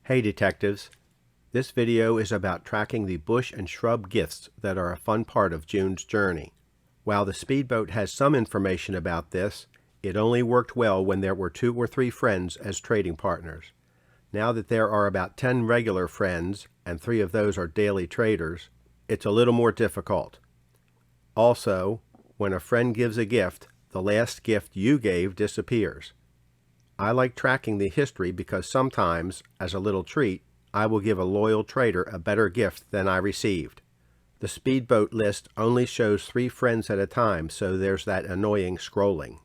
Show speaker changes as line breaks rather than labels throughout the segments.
Hey detectives, this video is about tracking the bush and shrub gifts that are a fun part of June's journey. While the speedboat has some information about this, it only worked well when there were 2 or 3 friends as trading partners. Now that there are about 10 regular friends, and 3 of those are daily traders, it's a little more difficult. Also, when a friend gives a gift, the last gift you gave disappears. I like tracking the history because sometimes, as a little treat, I will give a loyal trader a better gift than I received. The speedboat list only shows 3 friends at a time, so there's that annoying scrolling.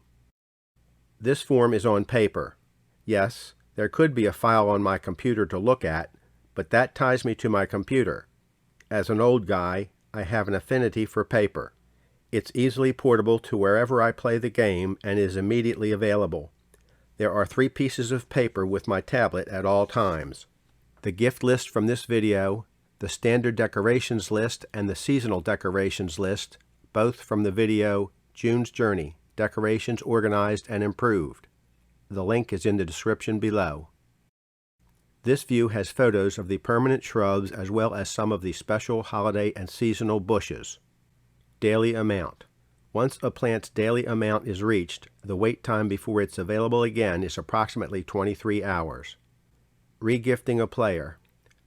This form is on paper. Yes, there could be a file on my computer to look at, but that ties me to my computer. As an old guy, I have an affinity for paper. It's easily portable to wherever I play the game and is immediately available. There are 3 pieces of paper with my tablet at all times. The gift list from this video, the standard decorations list, and the seasonal decorations list, both from the video June's Journey, Decorations Organized and Improved. The link is in the description below. This view has photos of the permanent shrubs as well as some of the special holiday and seasonal bushes. Daily amount. Once a plant's daily amount is reached, the wait time before it's available again is approximately 23 hours. Regifting a player.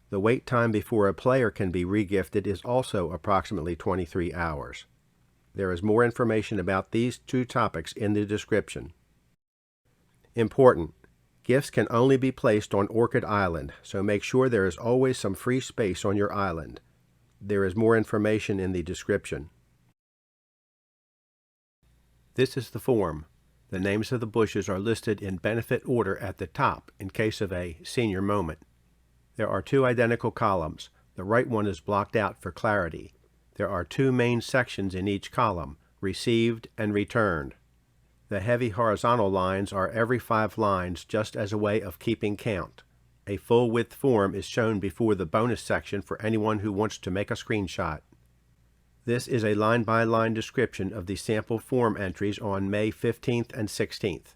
The wait time before a player can be regifted is also approximately 23 hours. There is more information about these 2 topics in the description. Important. Gifts can only be placed on Orchid Island, so make sure there is always some free space on your island. There is more information in the description. This is the form. The names of the bushes are listed in benefit order at the top in case of a senior moment. There are 2 identical columns. The right one is blocked out for clarity. There are 2 main sections in each column, received and returned. The heavy horizontal lines are every 5 lines just as a way of keeping count. A full-width form is shown before the bonus section for anyone who wants to make a screenshot. This is a line-by-line description of the sample form entries on May 15th and 16th.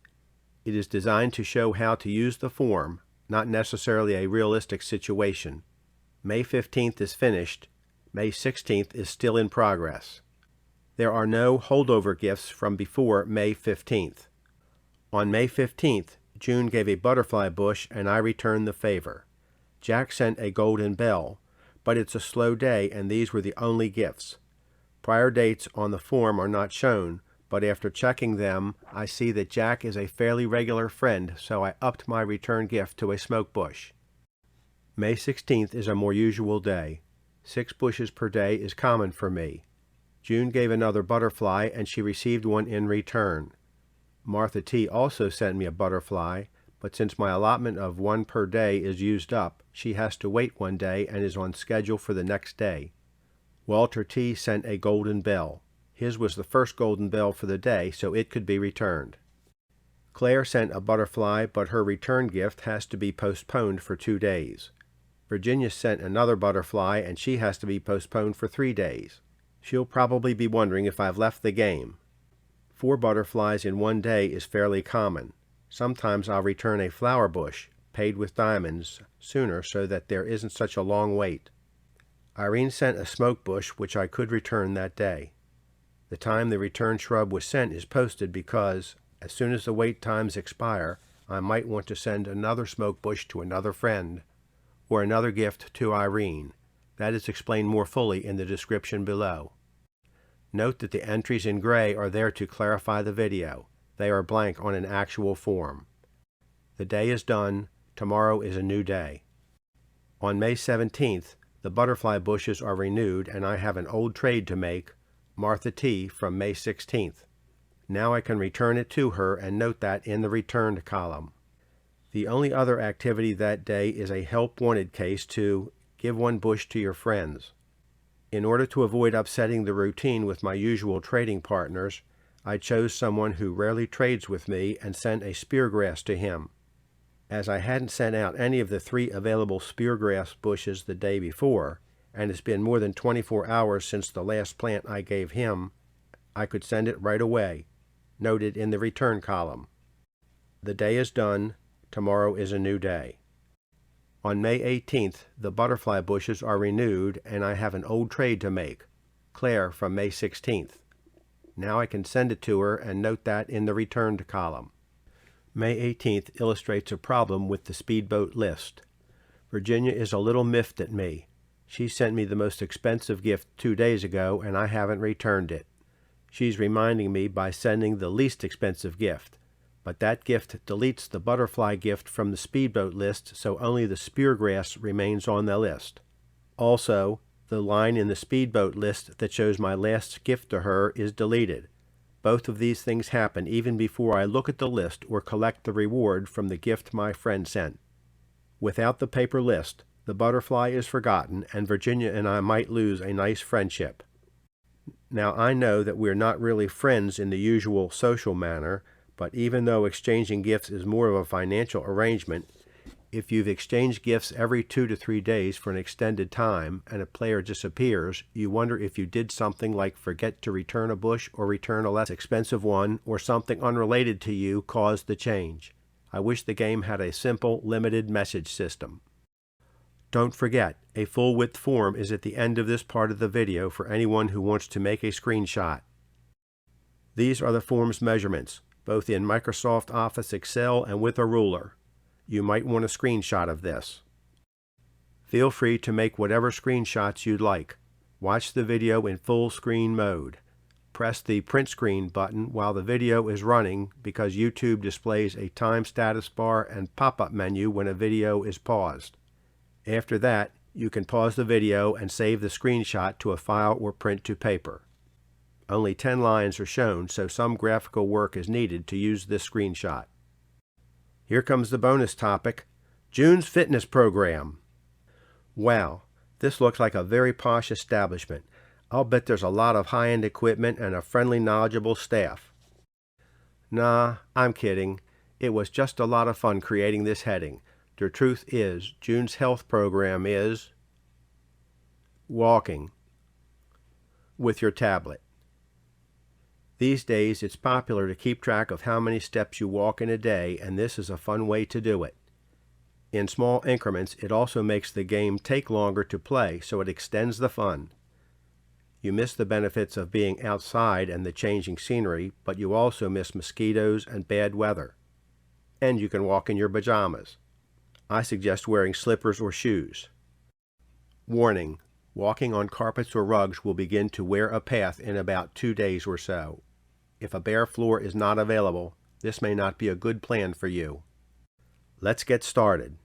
It is designed to show how to use the form, not necessarily a realistic situation. May 15th is finished. May 16th is still in progress. There are no holdover gifts from before May 15th. On May 15th, June gave a butterfly bush and I returned the favor. Jack sent a golden bell, but it's a slow day and these were the only gifts. Prior dates on the form are not shown, but after checking them, I see that Jack is a fairly regular friend, so I upped my return gift to a smoke bush. May 16th is a more usual day. 6 bushes per day is common for me. June gave another butterfly and she received one in return. Martha T. also sent me a butterfly, but since my allotment of 1 per day is used up, she has to wait 1 day and is on schedule for the next day. Walter T. sent a golden bell. His was the first golden bell for the day, so it could be returned. Claire sent a butterfly, but her return gift has to be postponed for 2 days. Virginia sent another butterfly, and she has to be postponed for 3 days. She'll probably be wondering if I've left the game. 4 butterflies in 1 day is fairly common. Sometimes I'll return a flower bush, paid with diamonds, sooner so that there isn't such a long wait. Irene sent a smoke bush which I could return that day. The time the return shrub was sent is posted because, as soon as the wait times expire, I might want to send another smoke bush to another friend, or another gift to Irene. That is explained more fully in the description below. Note that the entries in gray are there to clarify the video. They are blank on an actual form. The day is done. Tomorrow is a new day. On May 17th, the butterfly bushes are renewed and I have an old trade to make, Martha T. from May 16th. Now I can return it to her and note that in the returned column. The only other activity that day is a help wanted case to give 1 bush to your friends. In order to avoid upsetting the routine with my usual trading partners, I chose someone who rarely trades with me and sent a speargrass to him. As I hadn't sent out any of the 3 available speargrass bushes the day before, and it's been more than 24 hours since the last plant I gave him, I could send it right away, noted in the return column. The day is done. Tomorrow is a new day. On May 18th, the butterfly bushes are renewed and I have an old trade to make. Claire from May 16th. Now I can send it to her and note that in the returned column. May 18th illustrates a problem with the speedboat list. Virginia is a little miffed at me. She sent me the most expensive gift 2 days ago and I haven't returned it. She's reminding me by sending the least expensive gift. But that gift deletes the butterfly gift from the speedboat list, so only the speargrass remains on the list. Also, the line in the speedboat list that shows my last gift to her is deleted. Both of these things happen even before I look at the list or collect the reward from the gift my friend sent. Without the paper list, the butterfly is forgotten and Virginia and I might lose a nice friendship. Now I know that we're not really friends in the usual social manner, but even though exchanging gifts is more of a financial arrangement, if you've exchanged gifts every 2 to 3 days for an extended time and a player disappears, you wonder if you did something like forget to return a bush or return a less expensive one, or something unrelated to you caused the change. I wish the game had a simple, limited message system. Don't forget, a full-width form is at the end of this part of the video for anyone who wants to make a screenshot. These are the form's measurements, both in Microsoft Office Excel and with a ruler. You might want a screenshot of this. Feel free to make whatever screenshots you'd like. Watch the video in full screen mode. Press the print screen button while the video is running because YouTube displays a time status bar and pop-up menu when a video is paused. After that, you can pause the video and save the screenshot to a file or print to paper. Only 10 lines are shown, so some graphical work is needed to use this screenshot. Here comes the bonus topic, June's fitness program. Wow, this looks like a very posh establishment. I'll bet there's a lot of high-end equipment and a friendly, knowledgeable staff. Nah, I'm kidding. It was just a lot of fun creating this heading. The truth is, June's health program is walking with your tablet. These days, it's popular to keep track of how many steps you walk in a day, and this is a fun way to do it. In small increments, it also makes the game take longer to play, so it extends the fun. You miss the benefits of being outside and the changing scenery, but you also miss mosquitoes and bad weather. And you can walk in your pajamas. I suggest wearing slippers or shoes. Warning: walking on carpets or rugs will begin to wear a path in about 2 days or so. If a bare floor is not available, this may not be a good plan for you. Let's get started.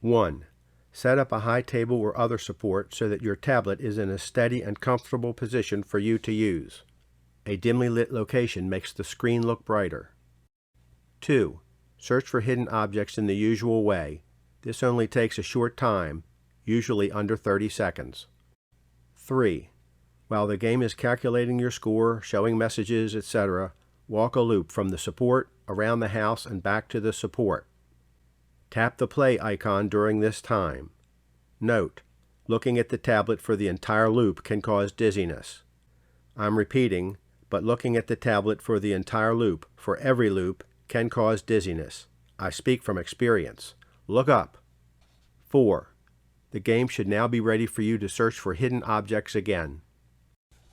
1. Set up a high table or other support so that your tablet is in a steady and comfortable position for you to use. A dimly lit location makes the screen look brighter. 2. Search for hidden objects in the usual way. This only takes a short time, usually under 30 seconds. 3. While the game is calculating your score, showing messages, etc., walk a loop from the support, around the house, and back to the support. Tap the play icon during this time. Note: looking at the tablet for the entire loop can cause dizziness. I'm repeating, but looking at the tablet for the entire loop, for every loop, can cause dizziness. I speak from experience. Look up. 4. The game should now be ready for you to search for hidden objects again.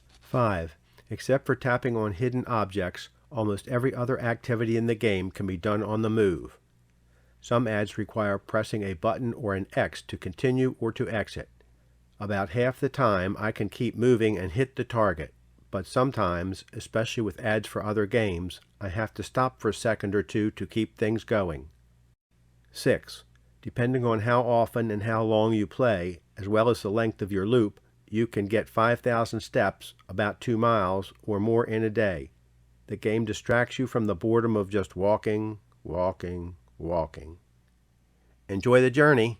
5. Except for tapping on hidden objects, almost every other activity in the game can be done on the move. Some ads require pressing a button or an X to continue or to exit. About half the time I can keep moving and hit the target, but sometimes, especially with ads for other games, I have to stop for a second or two to keep things going. 6. Depending on how often and how long you play, as well as the length of your loop, you can get 5,000 steps, about 2 miles, or more in a day. The game distracts you from the boredom of just walking, walking, walking. Enjoy the journey!